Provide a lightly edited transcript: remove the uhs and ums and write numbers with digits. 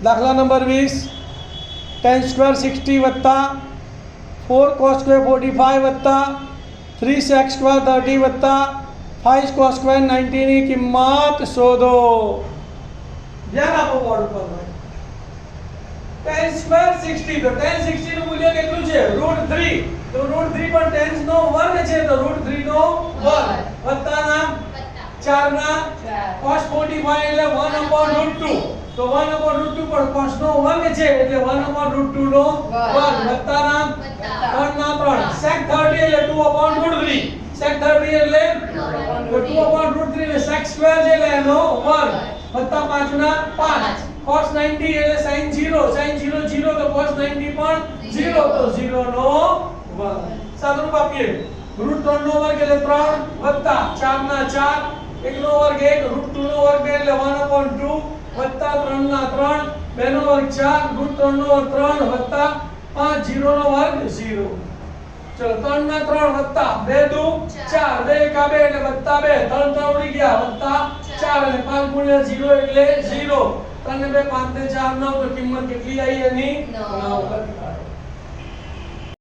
દાખલા number 20 tan square 60 વત્તા 4 cos square 45 વત્તા 3 sec સ્ક્વેર 30 વત્તા 5 cos સ્ક્વેર 90 ની કિંમત શોધો. ધ્યાન આપો બોર્ડ ઉપર. tan સ્ક્વેર 60 તો tan 60 નું મૂલ્ય કેટલું છે √3. તો √3 પણ tan નો વર્ગ છે તો √3 નો વર્ગ વત્તા ના 4 ના cos 45 એટલે 1/√2. તો 1/√2 પર cos નો વર્ગ છે એટલે 1/√2 નો વર્ગ વત્તા ના 3 ના 3 sec 30 એટલે 2/√3. sec 30 એટલે 2/√3 એટલે sec સ્ક્વેર છે એટલે એનો વર્ગ વત્તા 5 ના 5 cos 90 એટલે sin 0 તો cos 90 પણ 0 તો 0 નો વર્ગ. સાદુરૂપ આપીએ √3 નો વર્ગ એટલે 3 વત્તા 4 ના 4 1 નો વર્ગ 1 √2 નો વર્ગ 2 એટલે 1/2 વત્તા 3 ના 3 2 નો વર્ગ 4 √3 નો વર્ગ 3 વત્તા 5 0 નો વર્ગ 0. ચલો 3 ના 3 વત્તા 2 દુ 4 2 એકા 2 એટલે વત્તા 2 3 3 ઉડી ગયા વત્તા 4 અને 5 ગુણ્યા 0 એટલે 0. 3 ને 2 5 ને 4 9 તો કિંમત કેટલી આવી એની 9.